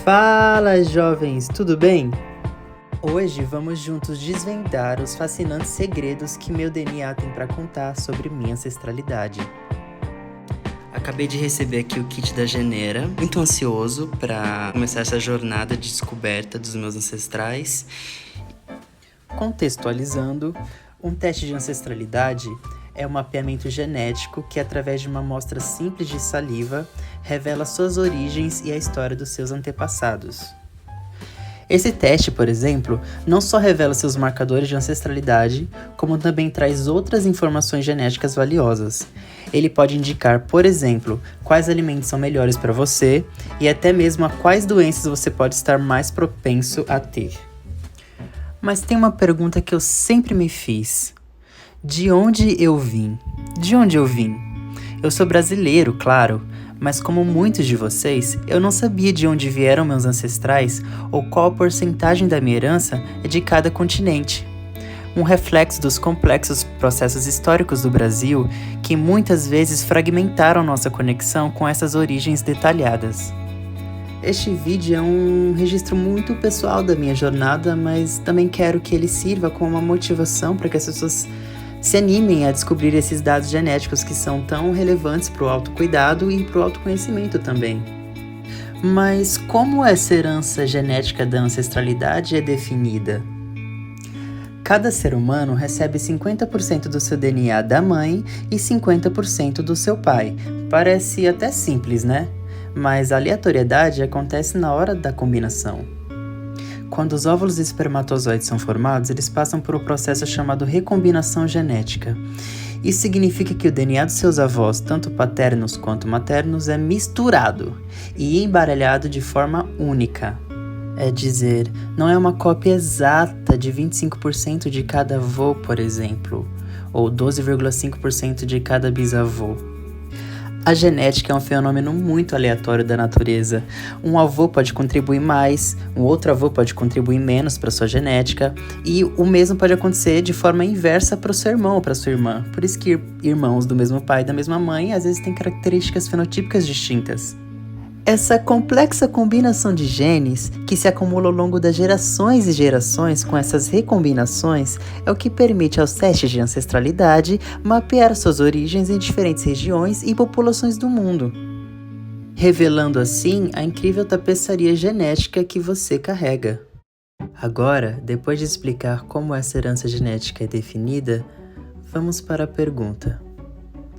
Fala, jovens, tudo bem? Hoje vamos juntos desvendar os fascinantes segredos que meu DNA tem para contar sobre minha ancestralidade. Acabei de receber aqui o kit da Genera, muito ansioso para começar essa jornada de descoberta dos meus ancestrais. Contextualizando, um teste de ancestralidade é um mapeamento genético que, através de uma amostra simples de saliva, revela suas origens e a história dos seus antepassados. Esse teste, por exemplo, não só revela seus marcadores de ancestralidade, como também traz outras informações genéticas valiosas. Ele pode indicar, por exemplo, quais alimentos são melhores para você e até mesmo a quais doenças você pode estar mais propenso a ter. Mas tem uma pergunta que eu sempre me fiz. De onde eu vim? De onde eu vim? Eu sou brasileiro, claro, mas como muitos de vocês, eu não sabia de onde vieram meus ancestrais ou qual a porcentagem da minha herança é de cada continente. Um reflexo dos complexos processos históricos do Brasil que muitas vezes fragmentaram nossa conexão com essas origens detalhadas. Este vídeo é um registro muito pessoal da minha jornada, mas também quero que ele sirva como uma motivação para que as pessoas se animem a descobrir esses dados genéticos que são tão relevantes para o autocuidado e para o autoconhecimento também. Mas como essa herança genética da ancestralidade é definida? Cada ser humano recebe 50% do seu DNA da mãe e 50% do seu pai. Parece até simples, né? Mas a aleatoriedade acontece na hora da combinação. Quando os óvulos e espermatozoides são formados, eles passam por um processo chamado recombinação genética. Isso significa que o DNA dos seus avós, tanto paternos quanto maternos, é misturado e embaralhado de forma única. É dizer, não é uma cópia exata de 25% de cada avô, por exemplo, ou 12,5% de cada bisavô. A genética é um fenômeno muito aleatório da natureza. Um avô pode contribuir mais, um outro avô pode contribuir menos para sua genética, e o mesmo pode acontecer de forma inversa para o seu irmão ou para sua irmã. Por isso que irmãos do mesmo pai e da mesma mãe às vezes têm características fenotípicas distintas. Essa complexa combinação de genes, que se acumula ao longo das gerações e gerações com essas recombinações, é o que permite aos testes de ancestralidade mapear suas origens em diferentes regiões e populações do mundo, revelando assim a incrível tapeçaria genética que você carrega. Agora, depois de explicar como essa herança genética é definida, vamos para a pergunta: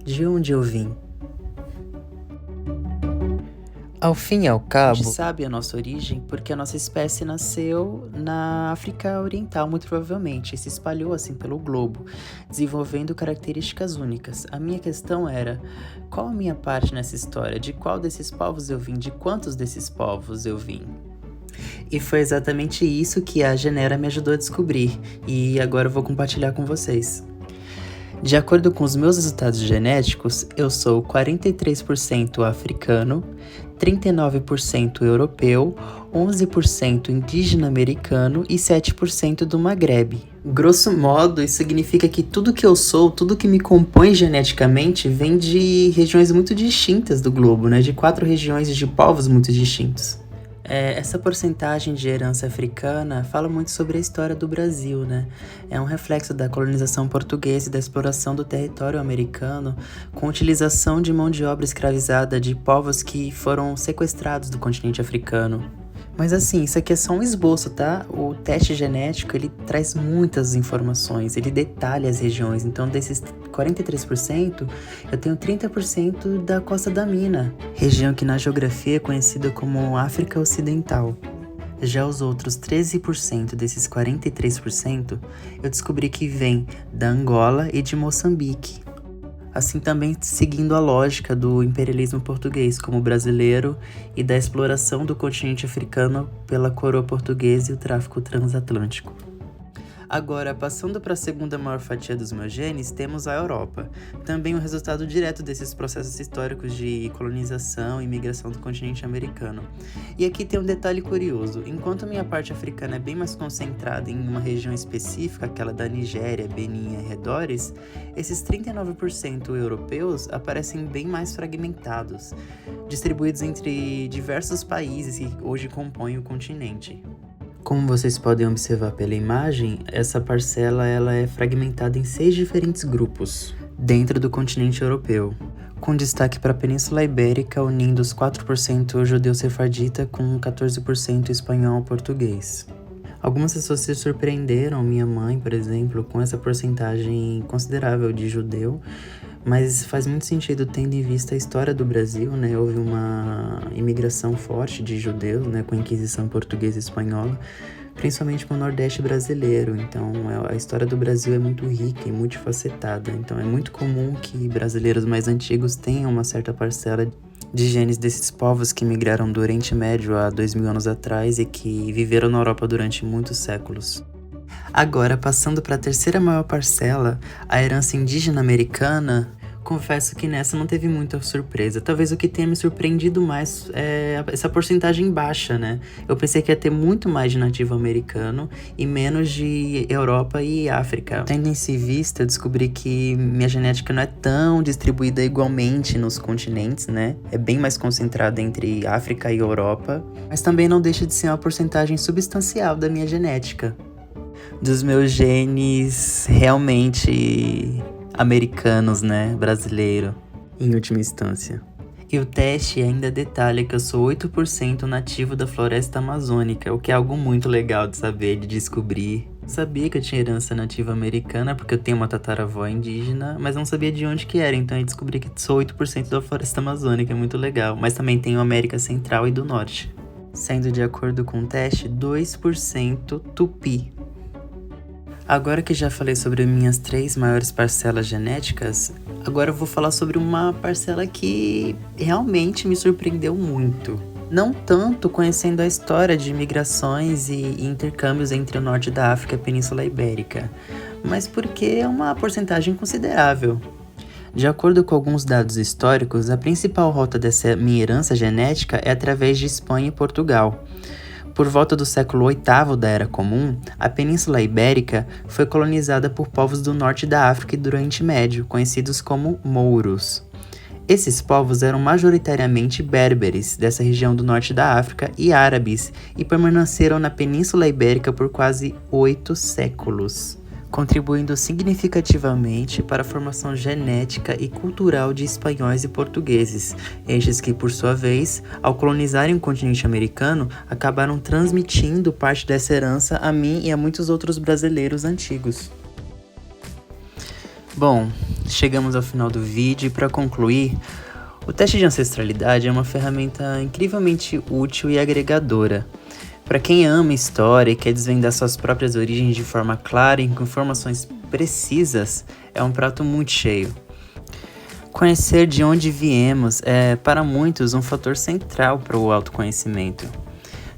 de onde eu vim? Ao fim e ao cabo, a gente sabe a nossa origem porque a nossa espécie nasceu na África Oriental, muito provavelmente, e se espalhou assim pelo globo, desenvolvendo características únicas. A minha questão era, qual a minha parte nessa história? De qual desses povos eu vim? De quantos desses povos eu vim? E foi exatamente isso que a Genera me ajudou a descobrir, e agora eu vou compartilhar com vocês. De acordo com os meus resultados genéticos, eu sou 43% africano, 39% europeu, 11% indígena americano e 7% do Maghreb. Grosso modo, isso significa que tudo que eu sou, tudo que me compõe geneticamente, vem de regiões muito distintas do globo, né? De 4 regiões de povos muito distintos. Essa porcentagem de herança africana fala muito sobre a história do Brasil, né? É um reflexo da colonização portuguesa e da exploração do território americano com utilização de mão de obra escravizada de povos que foram sequestrados do continente africano. Mas assim, isso aqui é só um esboço, tá? O teste genético, ele traz muitas informações, ele detalha as regiões. Então, desses 43%, eu tenho 30% da Costa da Mina, região que na geografia é conhecida como África Ocidental. Já os outros 13% desses 43%, eu descobri que vem da Angola e de Moçambique. Assim também seguindo a lógica do imperialismo português como brasileiro e da exploração do continente africano pela coroa portuguesa e o tráfico transatlântico. Agora, passando para a segunda maior fatia dos meus genes, temos a Europa, também um resultado direto desses processos históricos de colonização e migração do continente americano. E aqui tem um detalhe curioso: enquanto minha parte africana é bem mais concentrada em uma região específica, aquela da Nigéria, Benin e arredores, esses 39% europeus aparecem bem mais fragmentados, distribuídos entre diversos países que hoje compõem o continente. Como vocês podem observar pela imagem, essa parcela ela é fragmentada em 6 diferentes grupos dentro do continente europeu, com destaque para a Península Ibérica, unindo os 4% judeu-sefardita com 14% espanhol-português. Algumas pessoas se surpreenderam, minha mãe, por exemplo, com essa porcentagem considerável de judeu, mas faz muito sentido tendo em vista a história do Brasil, né? Houve uma imigração forte de judeus, né, com a Inquisição portuguesa e espanhola, principalmente para o Nordeste brasileiro. Então, a história do Brasil é muito rica e multifacetada. Então, é muito comum que brasileiros mais antigos tenham uma certa parcela de genes desses povos que migraram do Oriente Médio há 2000 anos atrás e que viveram na Europa durante muitos séculos. Agora, passando para a terceira maior parcela, a herança indígena americana, confesso que nessa não teve muita surpresa. Talvez o que tenha me surpreendido mais é essa porcentagem baixa, né? Eu pensei que ia ter muito mais de nativo americano e menos de Europa e África. Tendo isso em vista, eu descobri que minha genética não é tão distribuída igualmente nos continentes, né? É bem mais concentrada entre África e Europa, mas também não deixa de ser uma porcentagem substancial da minha genética. Dos meus genes realmente americanos, né? Brasileiro, em última instância. E o teste ainda detalha que eu sou 8% nativo da floresta amazônica, o que é algo muito legal de saber, de descobrir. Sabia que eu tinha herança nativa americana, porque eu tenho uma tataravó indígena, mas não sabia de onde que era, então eu descobri que sou 8% da floresta amazônica, é muito legal. Mas também tenho América Central e do Norte, sendo, de acordo com o teste, 2% tupi. Agora que já falei sobre minhas 3 maiores parcelas genéticas, agora eu vou falar sobre uma parcela que realmente me surpreendeu muito. Não tanto conhecendo a história de migrações e intercâmbios entre o norte da África e a Península Ibérica, mas porque é uma porcentagem considerável. De acordo com alguns dados históricos, a principal rota dessa minha herança genética é através de Espanha e Portugal. Por volta do século VIII da Era Comum, a Península Ibérica foi colonizada por povos do norte da África e do Oriente Médio, conhecidos como mouros. Esses povos eram majoritariamente berberes dessa região do norte da África e árabes, e permaneceram na Península Ibérica por quase 8 séculos, contribuindo significativamente para a formação genética e cultural de espanhóis e portugueses, estes que, por sua vez, ao colonizarem o continente americano, acabaram transmitindo parte dessa herança a mim e a muitos outros brasileiros antigos. Bom, chegamos ao final do vídeo e, para concluir, o teste de ancestralidade é uma ferramenta incrivelmente útil e agregadora. Para quem ama história e quer desvendar suas próprias origens de forma clara e com informações precisas, é um prato muito cheio. Conhecer de onde viemos é, para muitos, um fator central para o autoconhecimento.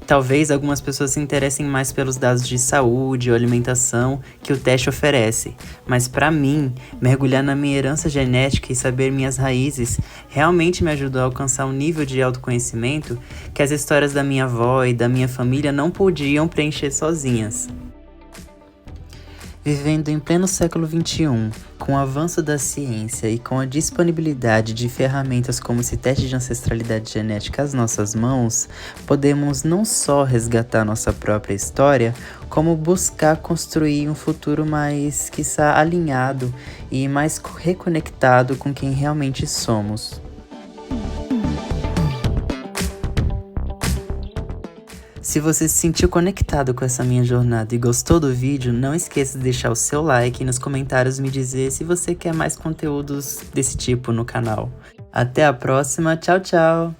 Talvez algumas pessoas se interessem mais pelos dados de saúde ou alimentação que o teste oferece, mas para mim, mergulhar na minha herança genética e saber minhas raízes realmente me ajudou a alcançar um nível de autoconhecimento que as histórias da minha avó e da minha família não podiam preencher sozinhas. Vivendo em pleno século XXI, com o avanço da ciência e com a disponibilidade de ferramentas como esse teste de ancestralidade genética às nossas mãos, podemos não só resgatar nossa própria história, como buscar construir um futuro mais, quiçá, alinhado e mais reconectado com quem realmente somos. Se você se sentiu conectado com essa minha jornada e gostou do vídeo, não esqueça de deixar o seu like e nos comentários me dizer se você quer mais conteúdos desse tipo no canal. Até a próxima, tchau, tchau!